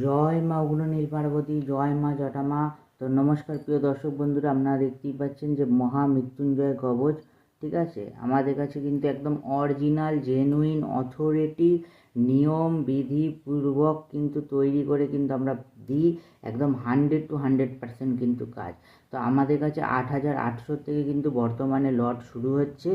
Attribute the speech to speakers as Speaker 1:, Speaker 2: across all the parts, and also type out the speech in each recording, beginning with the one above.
Speaker 1: জয় মা উগ্র নীল পার্বতী, জয় মা জটামা। তো নমস্কার প্রিয় দর্শক বন্ধুরা, আপনারা দেখতেই পাচ্ছেন যে মহামৃত্যুঞ্জয় কবচ, ঠিক আছে। আমাদের কাছে কিন্তু একদম অরিজিনাল জেনুইন অথরিটি নিয়ম বিধিপূর্বক কিন্তু তৈরি করে কিন্তু আমরা দিই, একদম 100% কিন্তু কাজ। তো আমাদের কাছে 8,800 থেকে কিন্তু বর্তমানে লট শুরু হচ্ছে।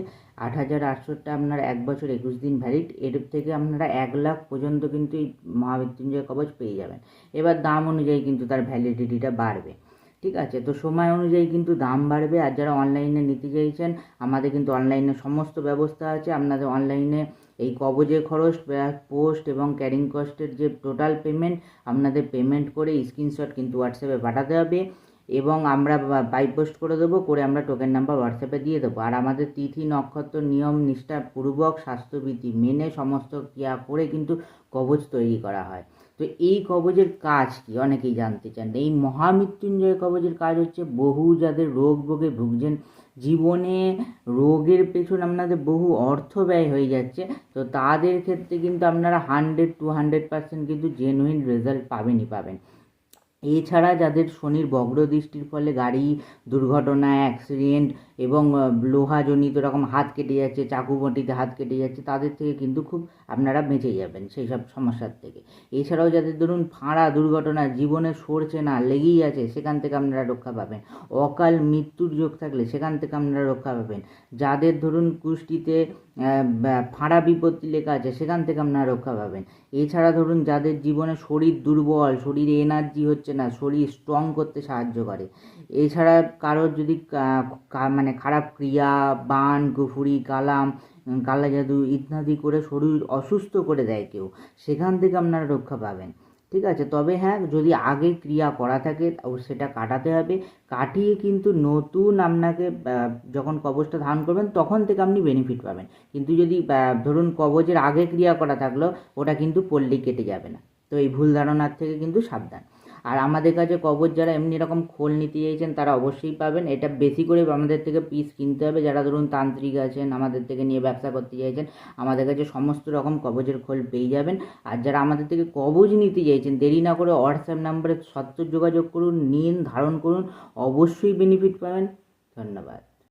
Speaker 1: 8,800টা আপনার 1 বছর 21 দিন ভ্যালিড, এর থেকে আপনারা 1 লাখ পর্যন্ত কিন্তু এই মহামৃত্যুঞ্জয় কবচ পেয়ে যাবেন। এবার দাম অনুযায়ী কিন্তু তার ভ্যালিডিটিটা বাড়বে, ঠিক আছে। তো সময় অনুযায়ী কিন্তু দাম বাড়বে। আর যারা অনলাইনে নিতে চাইছেন, আমাদের কিন্তু অনলাইনে সমস্ত ব্যবস্থা আছে। আপনাদের অনলাইনে এই কবজের খরচ, পোস্ট এবং ক্যারিং কস্টের যে টোটাল পেমেন্ট, আপনাদের পেমেন্ট করে স্ক্রিনশট কিন্তু হোয়াটসঅ্যাপে পাঠাতে হবে এবং আমরা বাই পোস্ট করে দেবো, করে আমরা টোকেন নাম্বার হোয়াটসঅ্যাপে দিয়ে দেবো। আর আমাদের তিথি নক্ষত্র নিয়ম নিষ্ঠাপূর্বক স্বাস্থ্যবিধি মেনে সমস্ত ক্রিয়া করে কিন্তু কবচ তৈরি করা হয়। তো এই কবচের কাজ কি অনেকেই জানতে চান। এই মহামৃত্যুঞ্জয় কবচের কাজ হচ্ছে, বহু যাদের রোগ ভোগে ভুগছেন, জীবনে রোগের পেছনে আপনাদের বহু অর্থ ব্যয় হয়ে যাচ্ছে, তো তাদের ক্ষেত্রে কিন্তু আপনারা 100-200% কিন্তু জেনুইন রেজাল্ট পাবেনই পাবেন। এছাড়া যাদের শনির বগ্র দৃষ্টির ফলে গাড়ি দুর্ঘটনা, অ্যাক্সিডেন্ট এবং লোহাজনিত রকম হাত কেটে যাচ্ছে, চাকু বঁটিতে হাত কেটে যাচ্ছে, তাদের থেকে কিন্তু খুব আপনারা বেঁচে যাবেন সেই সব সমস্যার থেকে। এছাড়াও যাদের ধরুন ফাঁড়া দুর্ঘটনা, জীবনে সরছে না, লেগেই আছে, সেখান থেকে আপনারা রক্ষা পাবেন। অকাল মৃত্যুর যোগ থাকলে সেখান থেকে আপনারা রক্ষা পাবেন। যাদের ধরুন কুষ্টিতে ফাঁড়া বিপত্তি লেখা আছে, সেখান থেকে আপনারা রক্ষা পাবেন। এছাড়া ধরুন যাদের জীবনে শরীর দুর্বল, শরীরে এনার্জি হচ্ছে না, শরীর স্ট্রং করতে সাহায্য করে। এছাড়া কারোর যদি মানে খারাপ ক্রিয়া, বান, গুফুরি, কালাম, কালা জাদু ইত্যাদি করে শরীর অসুস্থ করে দেয় কেউ, সেখান থেকে আপনারা রক্ষা পাবেন, ঠিক আছে। তবে হ্যাঁ, যদি আগে ক্রিয়া করা থাকে সেটা কাটাতে হবে। কাটিয়ে কিন্তু নতুন আপনাকে যখন কবচটা ধারণ করবেন তখন থেকে আপনি বেনিফিট পাবেন। কিন্তু যদি ধরুন কবচের আগে ক্রিয়া করা থাকলো, ওটা কিন্তু পড়লেই কেটে যাবে না। তো এই ভুল ধারণার থেকে কিন্তু সাবধান। আর আমাদের কাছে কবচ যারা এমনি এরকম খোল নিতে চাইছেন তারা অবশ্যই পাবেন। এটা বেশি করে আমাদের থেকে পিস কিনতে হবে। যারা ধরুন তান্ত্রিক আছেন, আমাদের থেকে নিয়ে ব্যবসা করতে চাইছেন, আমাদের কাছে সমস্ত রকম কবচের খোল পেয়ে যাবেন। আর যারা আমাদের থেকে কবচ নিতে চাইছেন, দেরি না করে হোয়াটসঅ্যাপ নাম্বারে সত্ত্বর যোগাযোগ করুন, নিন, ধারণ করুন, অবশ্যই বেনিফিট পাবেন। ধন্যবাদ।